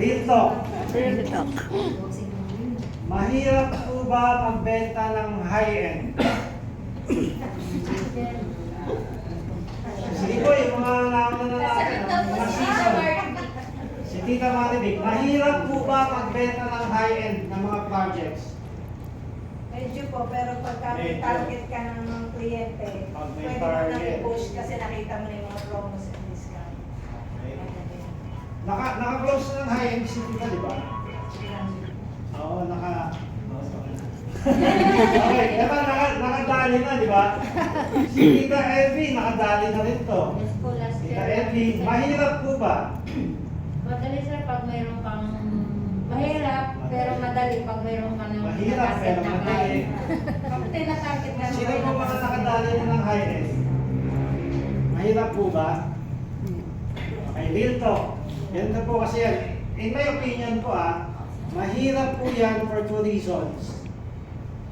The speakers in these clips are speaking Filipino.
Real talk. Real talk. Mahirap po ba magbenta ng high-end? Sige po, yung mga naman na natin, mga season. Si Tita Maribig, mahirap po ba magbenta ng high-end ng mga projects? Medyo po, pero pagka may target ka ng mga kliyente, Pag may pwede mo target. nang i-push kasi nakita mo na yung mga promos and discount. Naka-close na ng high-end si Tita, di ba? Oo, okay, diba nakadali na, di ba? Si Tita Elvie, nakadali na rin to. Yes po, last Tita year. Elvie, mahirap po ba? Madali sir pag mayroon kang mahirap, pero madali pag mayroon ka ng Mahirap pero nakaset na madali. client. Kapag tinatarget ka Sino po mga nakadali na ng high-end? Mahirap po ba? Okay, real talk. Ganito po kasi yan. In my opinion po mahirap po yan for two reasons.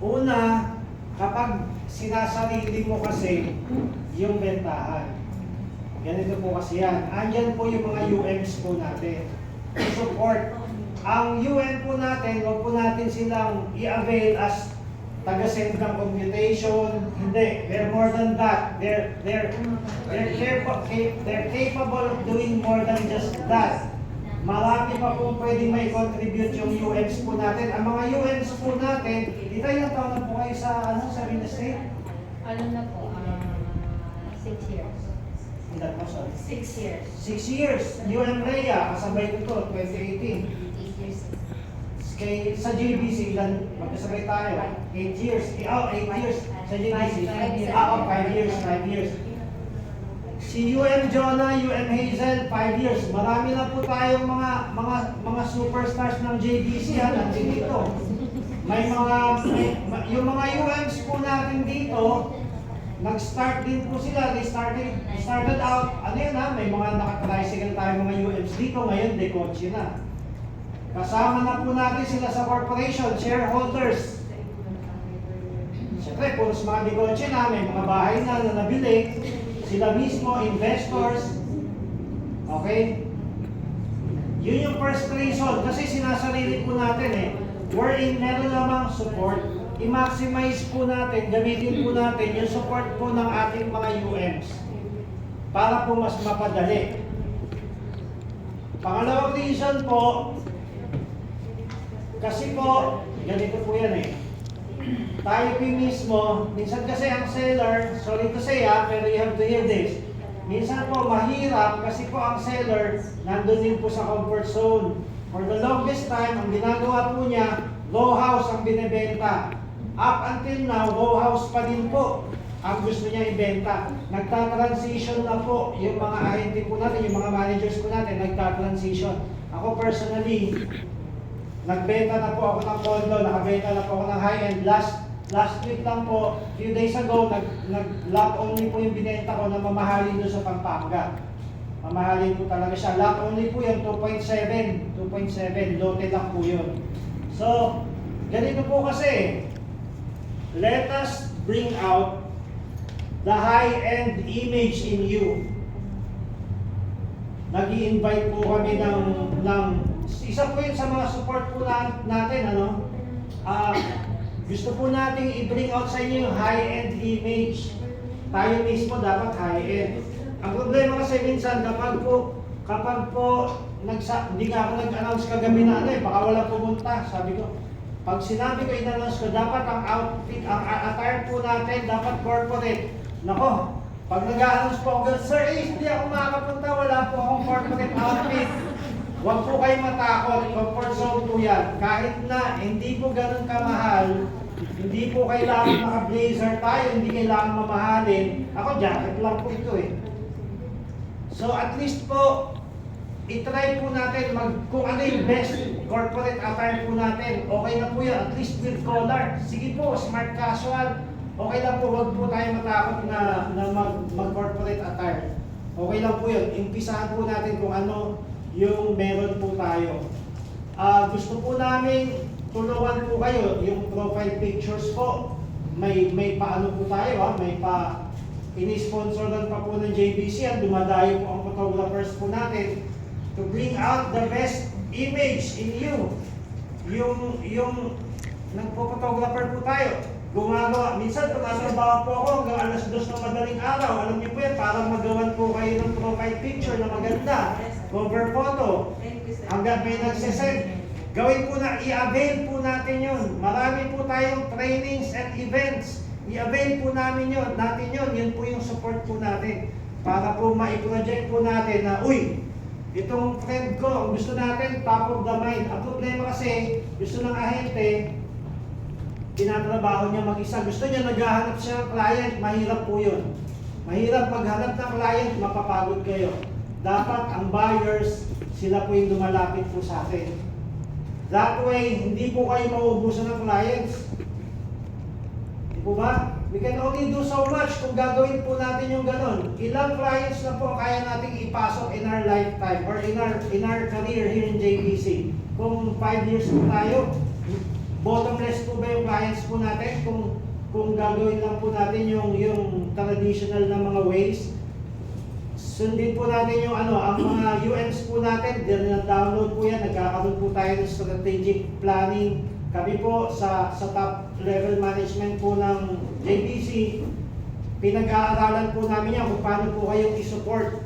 Una, kapag sinasarili mo kasi yung bentahan. Ganito po kasi yan. Andyan po yung mga UMs po natin. Support. Ang UN po natin, huwag po natin silang i-avail as taga-send ng computation. Hindi. They're more than that. They're capable of doing more than just that. Marami pa po pwedeng may contribute yung UMs po natin. Ang mga UMs po natin, dito yung taon na po kayo sa real estate? Ano na po, 6 years. Ilan po, sorry? 6 years. 6 years. UM Rhea, kasabay ko to, 2018. 8 years. Sa JBC, ilan? Magkasabay tayo. 8 years. 8 years sa JBC. 5 years, 5 years. Si UM Jonah, UM Hazel, 5 years. Marami na po tayong mga superstars ng JBC nandiyan dito. Yung mga UMs po natin dito, nag-start din po sila. They started out, may mga nakatricycle tayo mga UMs dito. Ngayon, dekotse na. Kasama na po natin sila sa corporation, shareholders. Siyempre, puros mga dekotse na, may mga bahay na nabili. Sila mismo, investors. Okay? Yun yung first reason. Kasi sinasarili po natin wherein meron namang support, i-maximize po natin, gamitin po natin yung support po ng ating mga UMs para po mas mapadali. Pangalawang reason po, kasi po, ganito po yan tayo po mismo, minsan kasi ang seller, sorry to say pero you have to hear this. Minsan po mahirap kasi po ang seller nandun din po sa comfort zone. For the longest time, ang ginagawa po niya, row house ang binibenta. Up until now, row house pa din po ang gusto niya ibenta. Nagta-transition na po yung mga ahente po natin, yung mga managers po natin, nagta-transition. Ako personally, nagbenta na po ako ng condo, nakabenta na po ako ng high-end. Last week lang po, few days ago, nag-lot only po yung binenta ko na mamahalin doon sa Pampanga. Mamahalin po talaga siya. Lot only po yung 2.7. 2.7. Lote lang po yun. So, ganito po kasi. Let us bring out the high-end image in you. Nag-i-invite po kami ng isa po yun sa mga support po natin, gusto po natin i-bring out sa inyo yung high-end image. Tayo mismo dapat high-end. Ang problema kasi minsan kapag po hindi nga ako nag-announce kagabi na baka wala pumunta. Sabi ko, pag sinabi ko in-announce ko, dapat ang outfit, ang attire po natin, dapat corporate. Nako, pag nag-announce po ako, sir, hindi ako makakapunta, wala po akong corporate outfit. Huwag po kayong matakot, comfort zone po yan. Kahit na hindi po ganun kamahal, hindi po kailangan naka-blazer tayo, hindi kailangan mamahalin. Ako, jacket lang po ito So at least po, itry po natin kung ano yung best corporate attire po natin. Okay na po yan, at least with collar. Sige po, smart casual. Okay lang po, huwag po tayo matakot na mag-corporate attire. Okay lang po yun. Impisahan po natin kung ano yung meron po tayo. Gusto po namin tulungan po kayo yung profile pictures po. May paano po tayo may pa ini-sponsoran pa po ng JBC yan. Dumadayo po ang photographers po natin. to bring out the best image in you. Yung nagpo-photographer po tayo, gumagawa, minsan tumatrabaho po ako hanggang alas 2 ng madaling araw. Alam niyo po yan, para magawan po kayo ng profile picture na maganda, cover photo, Thank you, sir. hanggang may nagsisend. Gawin po na, i-avail po natin yun. Marami po tayong trainings and events. I-avail po natin yun. Yun po yung support po natin. Para po ma-project po natin na, uy, itong friend ko, ang gusto natin, top of the mind. Ang problema kasi, gusto ng ahente, tinatrabaho niya mag-isa. Gusto niya naghahanap siya ng client, mahirap po yun. Mahirap maghanap ng client, mapapagod kayo. Dapat ang buyers, sila po yung lumalapit po sa atin. That way, hindi po kayo mauubusan ng clients. Di po ba? We can only do so much kung gagawin po natin yung ganon. Ilang clients na po kaya nating ipasok in our lifetime or in our career here in JBC? Kung 5 years po tayo, bottomless po ba yung clients po natin? Kung gagawin lang po natin yung traditional na mga ways, sundin po natin yung ang mga UMs po natin, download po yan, nagkakaroon po tayo ng strategic planning. Kami po sa top level management po ng JBC, pinag-aaralan po namin yan kung paano po kayong i-support.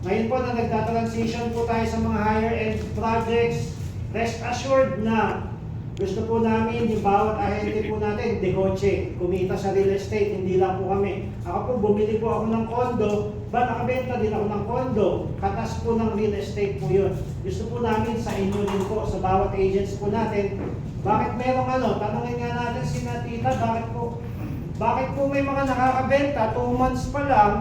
Ngayon po na nagta-transition po tayo sa mga higher end projects, rest assured na gusto po namin yung bawat ahente po natin, dekotse, kumita sa real estate, hindi lang po kami. Ako po, bumili po ako ng condo, nakabenta din ako ng condo, katas po ng real estate po yun. Gusto po namin sa inyo din po, sa bawat agents po natin, bakit merong tanongin nga natin si Natita, bakit po may mga nakakabenta, 2 months pa lang,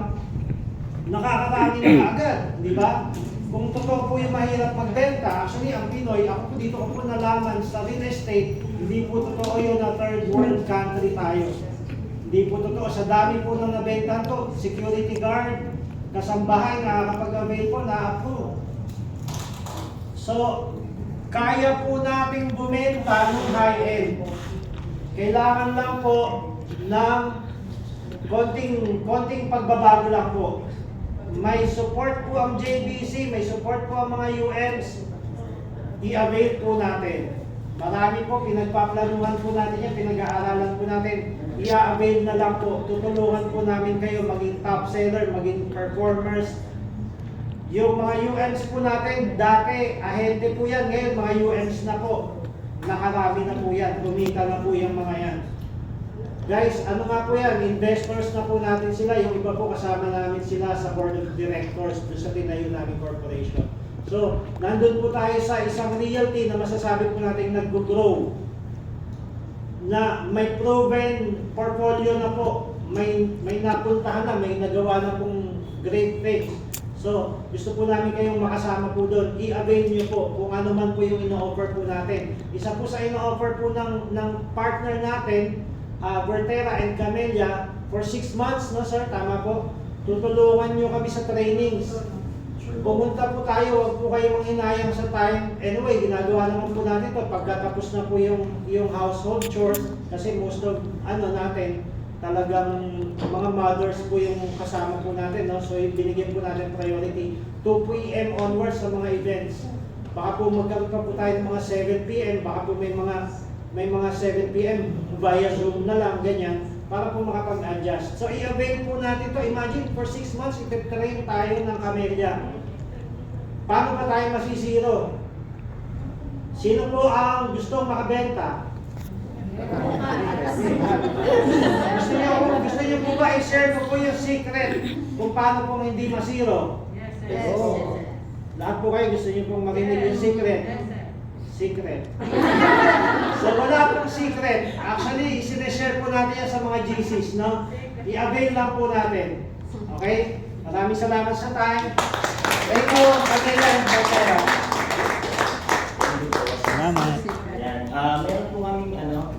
nakakarami na agad, di ba? Kung totoo po yung mahirap magbenta, actually ang Pinoy, ako po dito ko po nalaman sa real estate, hindi po totoo yun na third world country tayo. Hindi po totoo. Sa dami po ng nabenta to, security guard, kasambahay, nakakapag-avail po, na-approve. So, kaya po nating bumenta ng high-end. Kailangan lang po ng konting pagbabago lang po. May support po ang JBC, may support po ang mga UMs, i-avail po natin. Marami po, pinagpaplanuhan po natin yan, pinag-aaralan po natin, i-avail na lang po, tutulungan po namin kayo maging top seller, maging performers. Yung mga UMs po natin, dati, ahente po yan, ngayon mga UMs na po, nakarami na po yan, kumita na po yung mga yan. Guys, ano nga po yan, investors na po natin sila, yung iba po kasama namin sila sa board of directors doon sa tinayo namin corporation. So, nandun po tayo sa isang realty na masasabi po natin nag-grow, na may proven portfolio na po, may napuntahan na, may nagawa na pong great things. So, gusto po namin kayong makasama po doon. I-avail nyo po kung ano man po yung ino-offer po natin. Isa po sa ino-offer po ng partner natin, Vertera and Camellia, for 6 months, no sir? Tama po? Tutulungan nyo kami sa trainings. Pumunta po tayo, huwag po kayong manghinayang sa time. Anyway, ginagawa naman po natin to pagkatapos na po yung household chores, kasi most of natin, talagang mga mothers po yung kasama po natin, no? So binigyan po natin priority 2 p.m. onwards sa mga events. Baka po magkaroon pa po tayo ng mga 7 p.m. Baka po may mga 7 p.m. via Zoom na lang, ganyan, para po makapag-adjust. So i-avail po natin to. Imagine, for 6 months, iti-train tayo ng Camellia. Paano ba tayo masisiro? Sino po ang gustong makabenta? Gusto niyo po ba i-share ko po yung secret kung paano po hindi masiro? Yes. Oo. Lahat po kayo gusto niyo pong marinig yung secret. Secret. So wala pong secret. Actually, sineshare po natin yan sa mga GCs, no? I-avail lang po natin. Okay? Maraming salamat sa time. Thank you. Salamat.